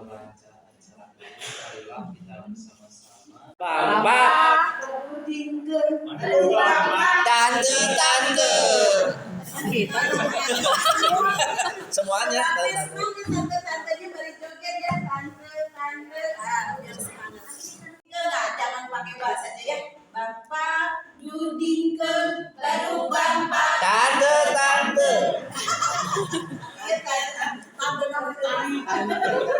pembaca acara ini. Marilah kita bersama-sama. Bapak, tante. Semuanya. Tante-tantenya beri joget ya, tante. Biar semangat. Jangan pakai bahasanya ya. Bapak dudingkeun baru bapak. Tante.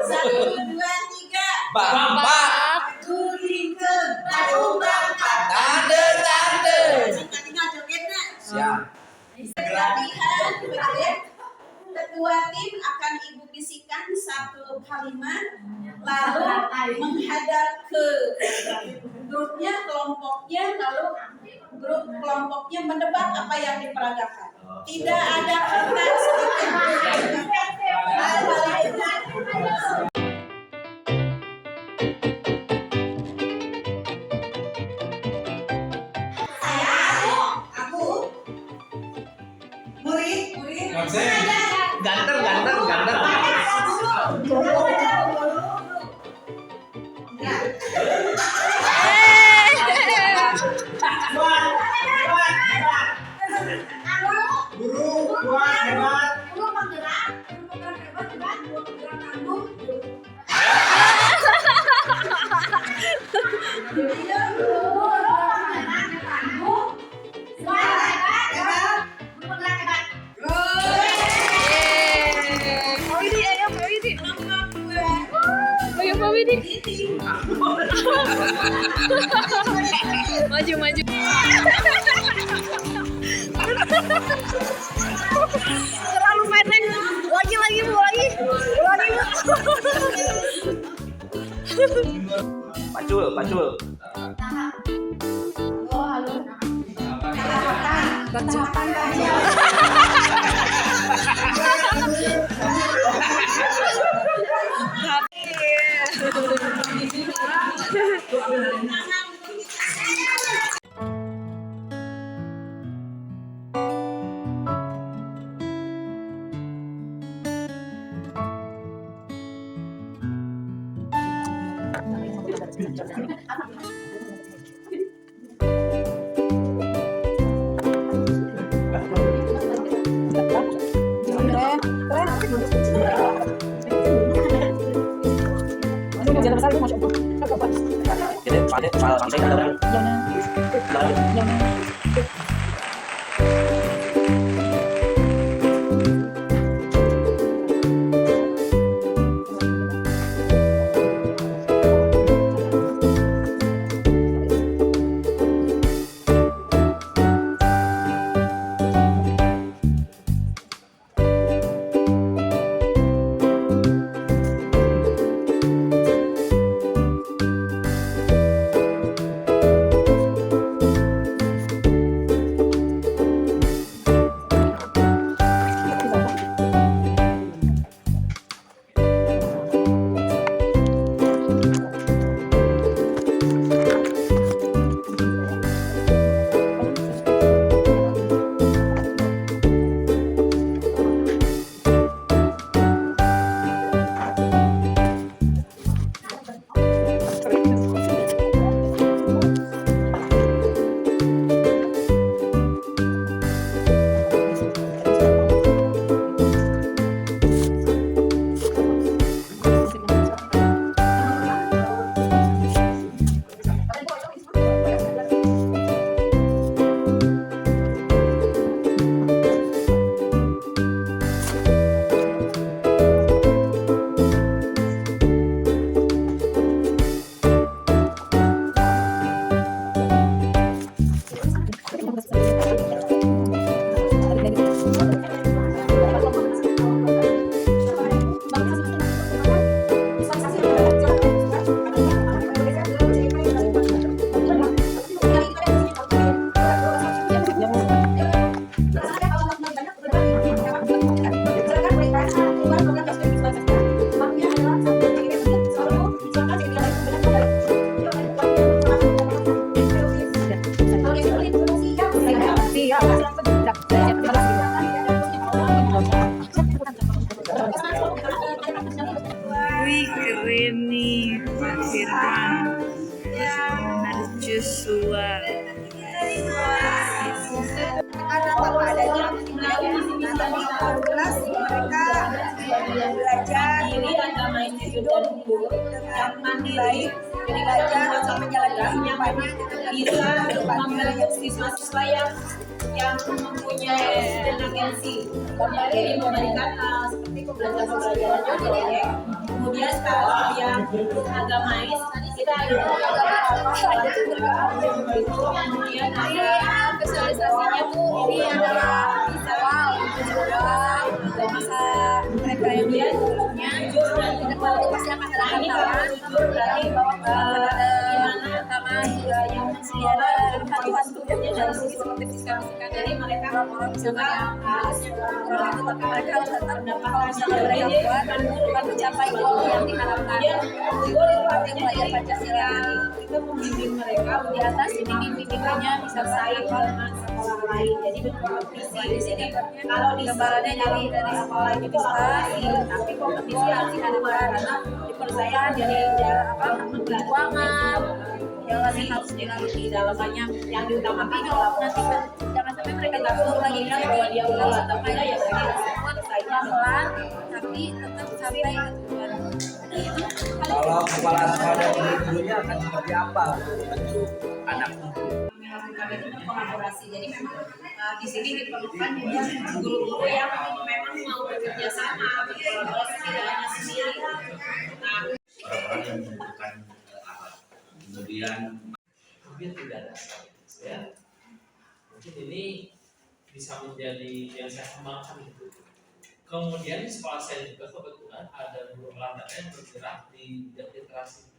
Satu, dua, tiga. Bapak Dudingkeun baru bapak. tante. Tinggal jogetnya. Siap. Latihan, begitu ya. Ketua tim akan ibu bisikan satu kalimat, lalu menghadap ke grupnya, kelompoknya, lalu grup kelompoknya menebak apa yang diperagakan. Tidak ada kertas sedikit. Aku murid. Ganteng. Maju. Terlalu pendek. Lagi bu. Pacul. karena tanpa adanya tadi kelas mereka belajar hidup dengan baik, belajar untuk menjalani kehidupannya bisa kehidupannya yang siswa-siswa yang mempunyai inteligensi kembali memberikan seperti pembelajaran juga. Kemudian kalau yang agamais kita ada kemudian ada visualisasinya tuh ini adalah bisa mereka yang dia dulunya dan tidak perlu pasti akan terangkan dari bahwa gimana pertama juga yang ada kebutuhan tubuhnya dari segi seperti fisika jadi mereka bisa tapi mereka harus tetap mendapatkan yang mereka buat dan mencapai goal yang diharapkan. Goal itu artinya belajar Pancasila itu membimbing mereka di atas bimbingannya bisa bersaing dengan sekolah lain. Jadi berkompetisi di sini. Kalau di gambarannya dari sekolah itu bisa tapi kompetisi harus diadakan karena diperlukan jadi keuangan yang lebih harus dilalui dalam banyak yang diutamakan kalau nanti jangan sampai mereka jatuh lagi kan bahwa dia ulang atau kayak ya semua saja pelan tapi tetap sampai ke tujuan. Kalau kepala sekolah dan gurunya akan seperti apa untuk anak? Melakukan itu kolaborasi. Jadi memang di sini diperlukan juga guru-guru yang memang mau bekerja sama, berkolaborasi tidak hanya sendiri. Nah, orang-orang yang membutuhkan alat. Kemudian mungkin tidak ada ya. Mungkin ini bisa menjadi yang saya kembangkan itu. Kemudian di sekolah saya juga kebetulan ada guru olahraga yang bergerak di bidang literasi.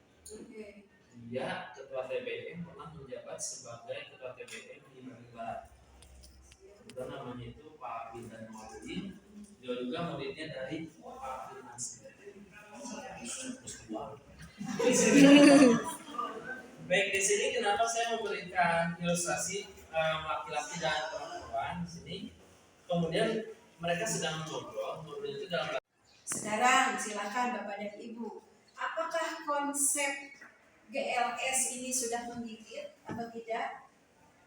Dia ketua TBM pernah menjabat sebagai ketua TBM di Bandung Barat. Itu namanya itu Pak Bindan Mauludin. Dia juga muridnya dari Pak Bindan sendiri. Baik, di sini kenapa saya memberikan ilustrasi laki-laki dan perempuan di sini. Kemudian mereka sedang ngobrol itu dalam. sekarang silakan Bapak dan Ibu, apakah konsep GLS ini sudah menggigit atau tidak?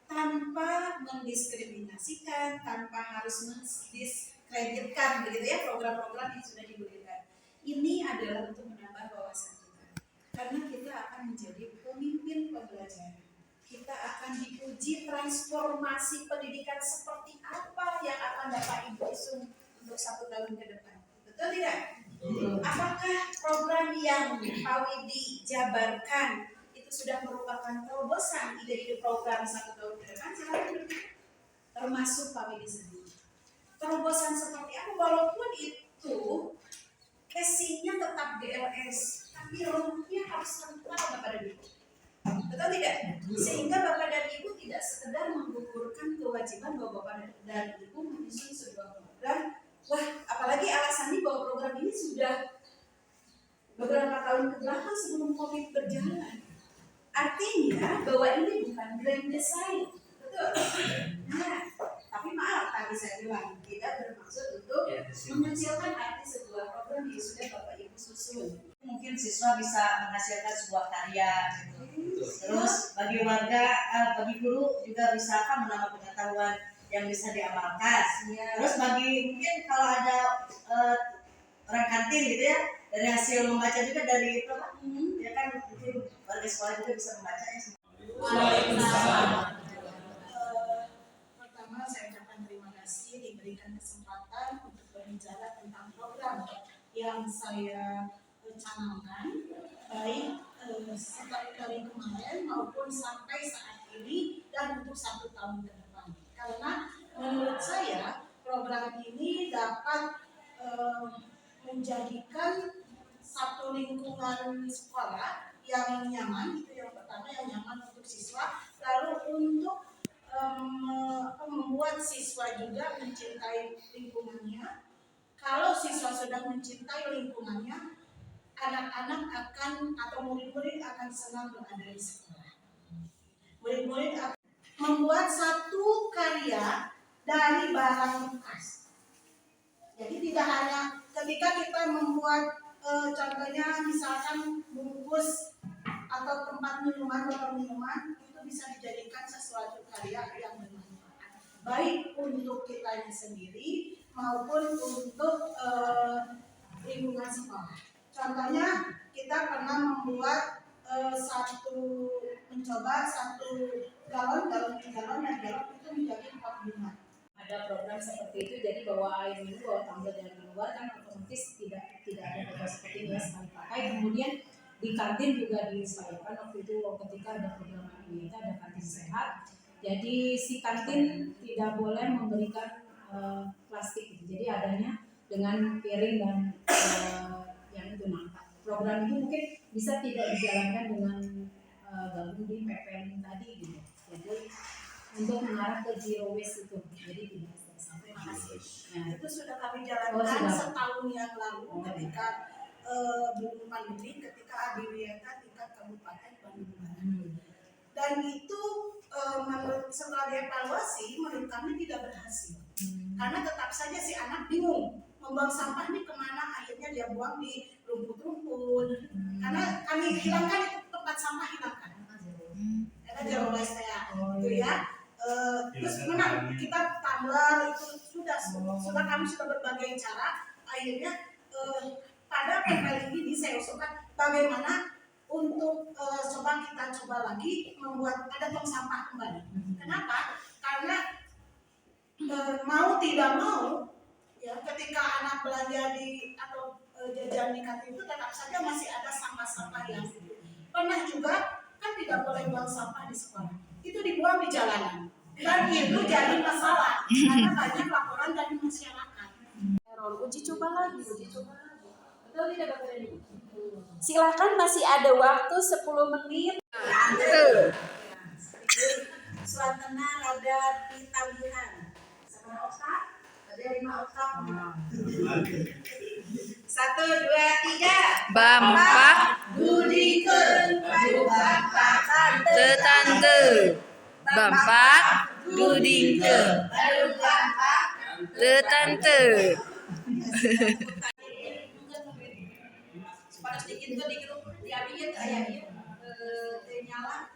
Tanpa mendiskriminasikan, tanpa harus mendiskreditkan begitu ya program-program yang sudah diberikan. Ini adalah untuk menambah wawasan kita. Karena kita akan menjadi pemimpin pembelajaran. Kita akan diuji transformasi pendidikan seperti apa yang akan Bapak Ibu usung untuk 1 tahun ke depan. Betul tidak? Apakah program yang Pak Widi jabarkan itu sudah merupakan terobosan ide-ide program 1 tahun ke depan? Silakan berpikir. Termasuk Pak Widi sendiri. Terobosan seperti apa? Walaupun itu casingnya tetap GLS, tapi rumputnya harus kental Bapak dan Ibu. Betul tidak? Sehingga Bapak dan Ibu tidak sekedar menggugurkan kewajiban bahwa Bapak dan Ibu menyusun sebuah program. Wah, apalagi alasannya bahwa program ini sudah beberapa tahun ke belakang sebelum COVID berjalan. Artinya bahwa ini bukan grand design. Betul? Nah, tapi maaf tadi saya bilang tidak bermaksud untuk mengecilkan arti sebuah program yang sudah Bapak Ibu susun. Mungkin siswa bisa menghasilkan sebuah karya gitu. Terus bagi warga, bagi guru juga bisa menambah pengetahuan yang bisa diamalkan. Terus bagi mungkin kalau ada orang kantin gitu ya, dari hasil membaca juga dari itu kan, ya kan mungkin warga sekolah juga bisa membacanya. Pertama saya ucapkan terima kasih diberikan kesempatan untuk berbicara tentang program yang saya canangkan baik sejak dari kemarin maupun sampai saat ini dan untuk 1 tahun ke depan. Karena menurut saya program ini dapat menjadikan satu lingkungan sekolah yang nyaman, itu yang pertama, yang nyaman untuk siswa, lalu untuk membuat siswa juga mencintai lingkungannya. Kalau siswa sudah mencintai lingkungannya, anak-anak akan atau murid-murid akan senang berada di sekolah. Murid-murid akan membuat satu karya dari barang bekas. Jadi tidak hanya ketika kita membuat contohnya misalkan bungkus atau tempat minuman, botol minuman, itu bisa dijadikan sesuatu karya yang bermanfaat. baik untuk kitanya sendiri maupun untuk lingkungan sekolah. Contohnya kita pernah membuat mencoba 1 galon dan galon itu menjadi 4 bunga. Ada program seperti itu, jadi bawa air minum, bawa tumbler dari luar kan otomatis tidak ada bekas seperti ini ya, sekali pakai. Kemudian di kantin juga diusahakan waktu itu ketika ada program ini, ada kantin sehat. Jadi si kantin tidak boleh memberikan plastik, gitu. Jadi adanya dengan piring dan yang itu. Nah, program itu mungkin bisa tidak dijalankan dengan gabung di PPN tadi gitu. Jadi untuk mengarah ke zero waste itu, jadi tidak sampai masih. Nah, itu sudah kami jalankan setahun yang lalu ketika belum pandemi, ketika Adiwiyata tingkat Kabupaten Bandung Barat. Dan itu setelah dievaluasi menurut kami tidak berhasil, karena tetap saja si anak bingung membuang sampah ini kemana, akhirnya dia buang di rumput-rumput. Karena kami hilangkan itu tempat sampah, hilangkan karena zero waste ya, gitu ya. Terus menang kita tumbler itu sudah kami sudah berbagai cara, akhirnya pada PPL ini saya usulkan bagaimana untuk kita coba lagi membuat ada tong sampah kembali. Kenapa? Karena mau tidak mau ya, ketika anak belanja atau jajan di kantin itu tetap saja masih ada sampah-sampah yang pernah juga kan tidak boleh buang sampah di sekolah, itu dibuang di jalanan dan itu jadi masalah karena banyak laporan dari masyarakat. Uji coba lagi. Betul tidak Bapak Ibu? Silakan, masih ada waktu 10 menit. Suasana rada ditalihan. Sama otak, ada 5 otak. 1, 2, 3. Bampak, Dudikeun padu bapak tetante. Bampak, dudingkeun padu bapak. tetante. Panas dikit tuh diambilin kayak nyala.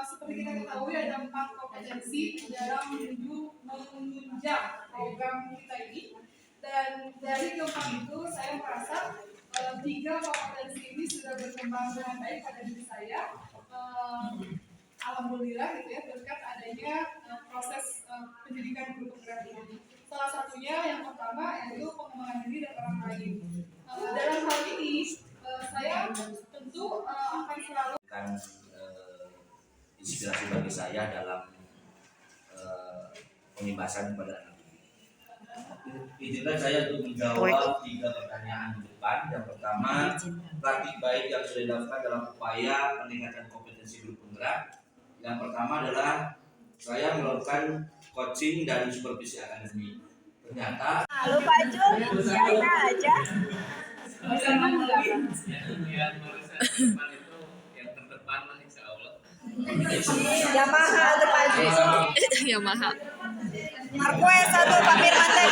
Seperti kita ketahui ada 4 kompetensi dalam menuju menunjang program kita ini, dan dari keempat itu saya merasa 3 kompetensi ini sudah berkembang dengan baik pada diri saya. Alhamdulillah gitu ya, berkat adanya proses pendidikan guru penggerak ini. Salah satunya yang pertama yaitu pengembangan diri dan orang lain. Dalam hal ini saya tentu akan selalu inspirasi bagi saya dalam pembebasan pada anak ini. Izinkan saya untuk menjawab 3 pertanyaan di depan. Yang pertama, praktik baik yang sudah dilakukan dalam upaya peningkatan kompetensi guru penggerak. Yang pertama adalah saya melakukan coaching dan supervisi akademik. Ternyata Lupa Jul, biasa aja. Yang urusan depan itu yang terdepan lah insya Allah. Yamaha depan. Yamaha. Marquez 1 Pak Firman teh.